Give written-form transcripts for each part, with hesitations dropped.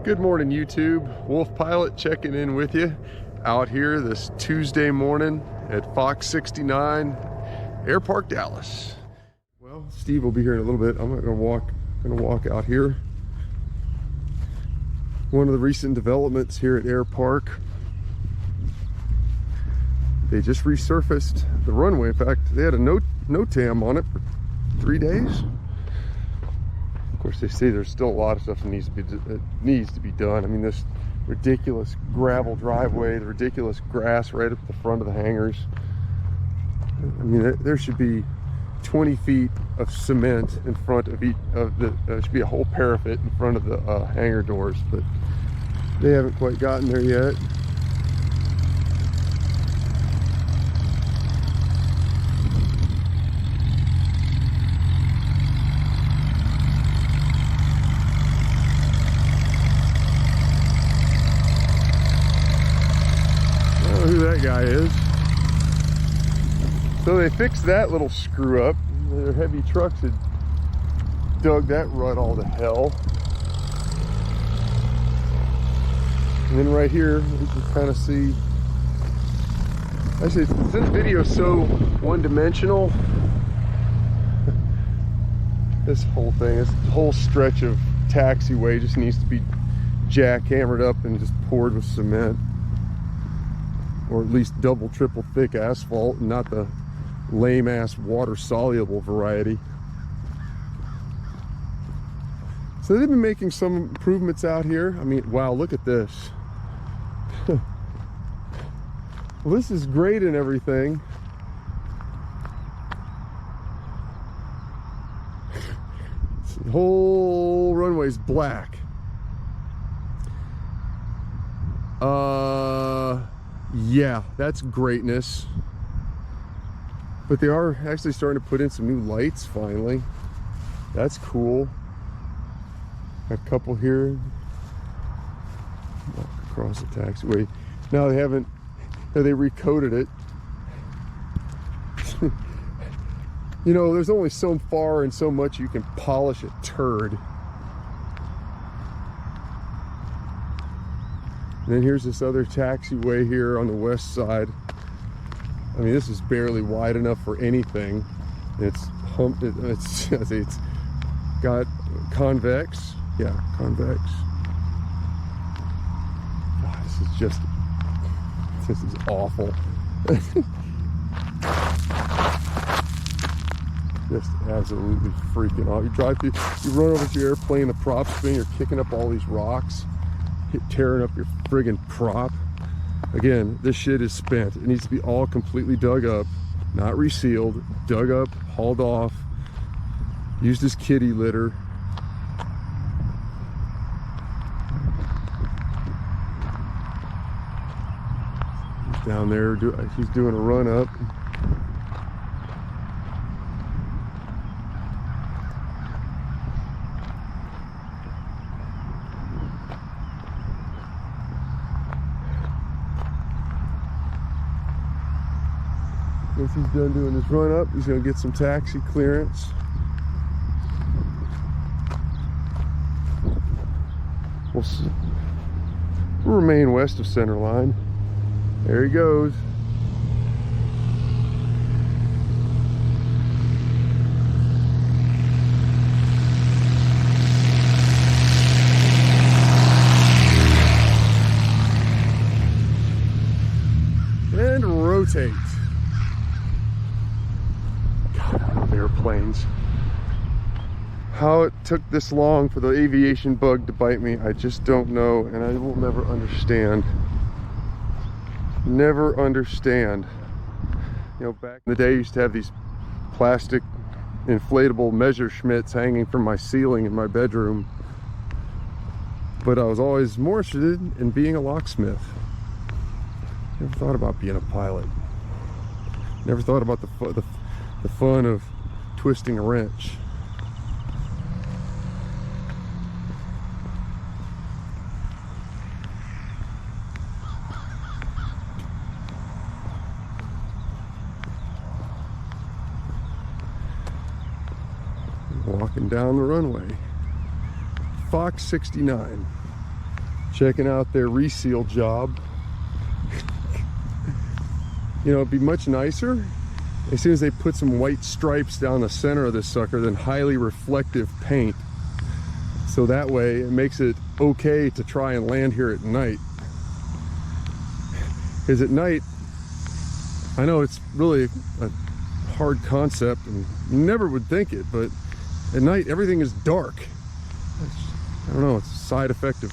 Good morning, YouTube. Wolf Pilot checking in with you out here this Tuesday morning at F69, Airpark, Dallas. Well, Steve will be here in a little bit. I'm gonna walk out here. One of the recent developments here at Airpark. They just resurfaced the runway. In fact, they had a no-tam on it for 3 days. Of course, they say there's still a lot of stuff that needs to be done. I mean, this ridiculous gravel driveway, the ridiculous grass right up the front of the hangars. I mean, there should be 20 feet of cement in front of each of the. There should be a whole parapet in front of the hangar doors, but they haven't quite gotten there yet. Who that guy is. So they fixed that little screw up. Their heavy trucks had dug that rut all to hell. And then right here, you can kind of see, actually, this video is so one-dimensional. This whole thing, this whole stretch of taxiway just needs to be jackhammered up and just poured with cement. Or at least double, triple thick asphalt, not the lame ass water soluble variety. So they've been making some improvements out here. I mean, wow, look at this. Well, this is great and everything. The whole runway's black. Yeah, that's greatness. But they are actually starting to put in some new lights finally. That's cool. A couple here. Walk across the taxiway. Now they haven't, they recoated it. You know, there's only so far and so much you can polish a turd. And then here's this other taxiway here on the west side. I mean, this is barely wide enough for anything. It's humped. It's got convex. Yeah, convex. God, this is awful. Just absolutely freaking off. You drive through, you run over to your airplane, the prop spin, you're kicking up all these rocks. Tearing up your friggin' prop. Again, this shit is spent. It needs to be all completely dug up, not resealed, dug up, hauled off, used as kitty litter. He's down there, he's doing a run up. Once he's done doing his run up, he's going to get some taxi clearance. We'll remain west of center line. There he goes. And rotate. Airplanes. How it took this long for the aviation bug to bite me, I just don't know, and I will never understand. Never understand. You know, back in the day, I used to have these plastic inflatable Messerschmitts hanging from my ceiling in my bedroom, but I was always more interested in being a locksmith. Never thought about being a pilot. Never thought about the fun of twisting a wrench. Walking down the runway. F69. checking out their reseal job. You know, it'd be much nicer as soon as they put some white stripes down the center of this sucker than highly reflective paint. So that way it makes it okay to try and land here at night. Because at night, I know it's really a hard concept and you never would think it, but at night everything is dark. I don't know, it's a side effect of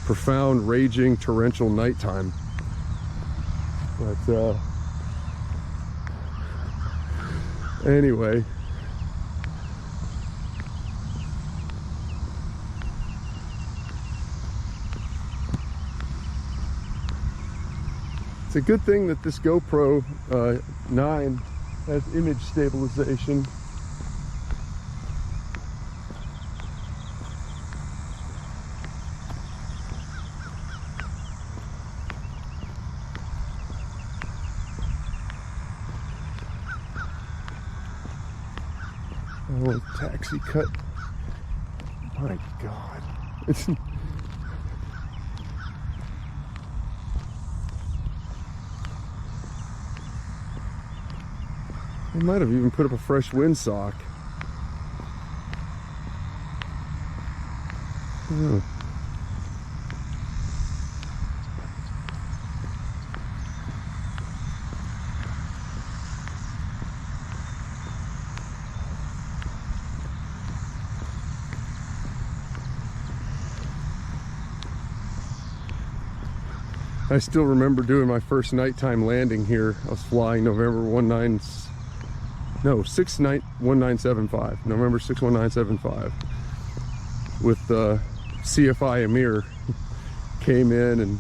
profound, raging, torrential nighttime. But anyway, it's a good thing that this GoPro 9 has image stabilization. Oh, taxi cut. My God. It's they might have even put up a fresh windsock. Oh. I still remember doing my first nighttime landing here. I was flying November 61975. November 61975 with CFI Amir. Came in and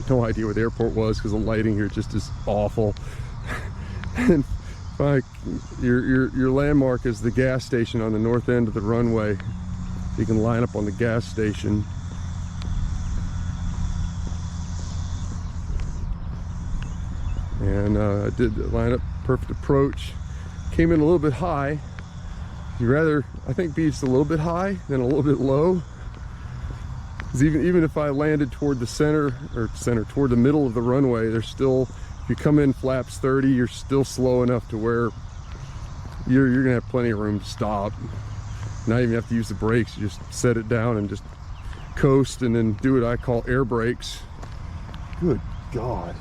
no idea where the airport was because the lighting here just is awful. And your landmark is the gas station on the north end of the runway. You can line up on the gas station. And I did line up, perfect approach. Came in a little bit high. You'd rather, I think, be just a little bit high than a little bit low. Because even if I landed toward the toward the middle of the runway, there's still, if you come in flaps 30, you're still slow enough to where you're gonna have plenty of room to stop. Not even have to use the brakes. You just set it down and just coast, and then do what I call air brakes. Good God.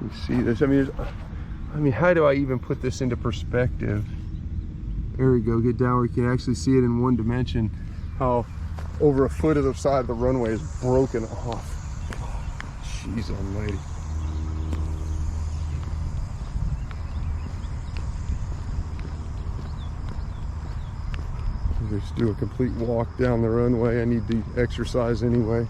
You see this? I mean, how do I even put this into perspective? There we go. Get down where you can actually see it in one dimension. How over a foot of the side of the runway is broken off. Jeez almighty. Just do a complete walk down the runway. I need the exercise anyway.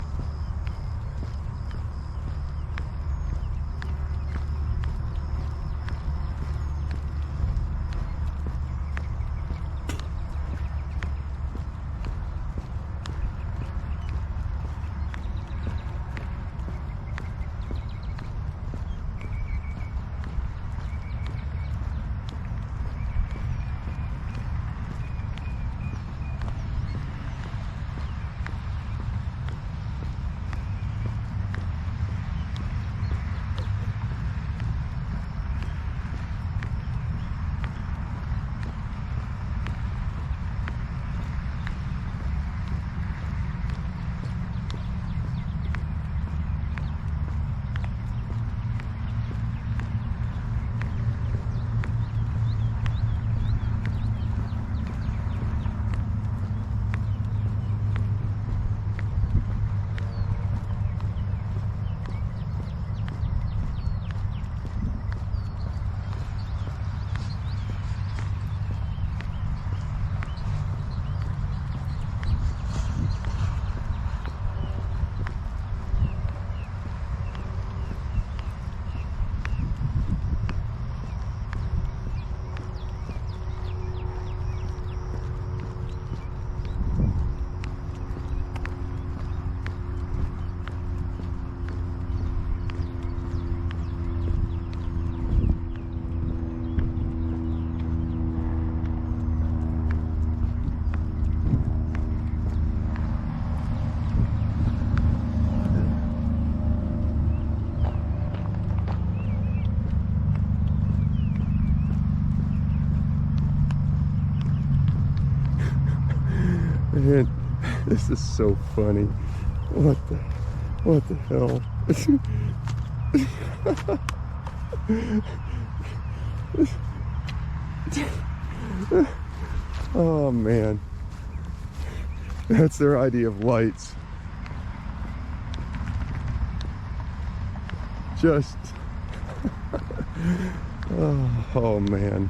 Man, this is so funny. What the hell? Oh man, that's their idea of lights. Just oh man.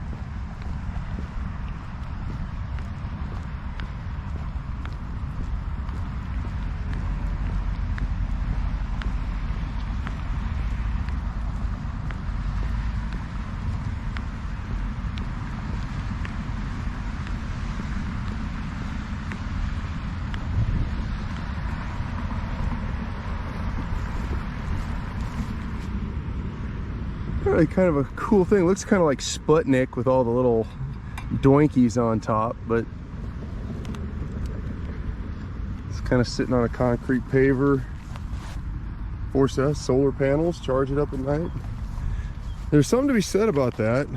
Really kind of a cool thing. Looks kind of like Sputnik with all the little doinkies on top, but it's kind of sitting on a concrete paver. Force us solar panels, charge it up at night. There's something to be said about that.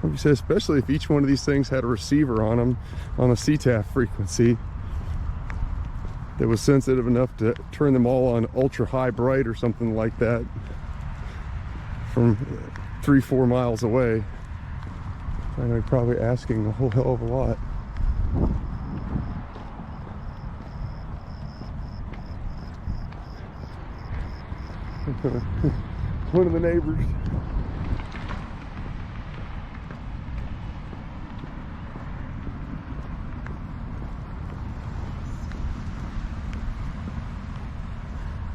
Like I said, especially if each one of these things had a receiver on them on a CTAF frequency that was sensitive enough to turn them all on ultra high bright or something like that from 3-4 miles away. I'm probably asking a whole hell of a lot. One of the neighbors.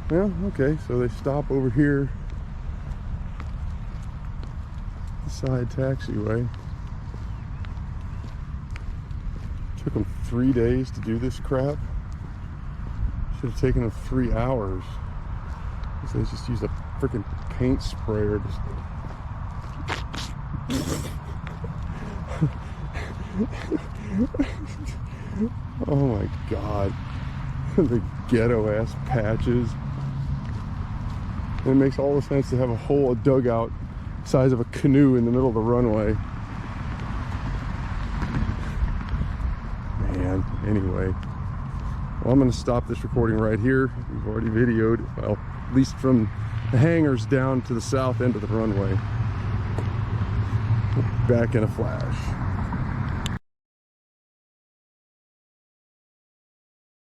Well, okay, so they stop over here, the side taxiway. Took them 3 days to do this crap. Should have taken them 3 hours. So they just used a freaking paint sprayer. Oh my God. The ghetto ass patches. And it makes all the sense to have a whole dugout size of a canoe in the middle of the runway. Man, anyway. Well, I'm going to stop this recording right here. We've already videoed, well, at least from the hangars down to the south end of the runway. Back in a flash.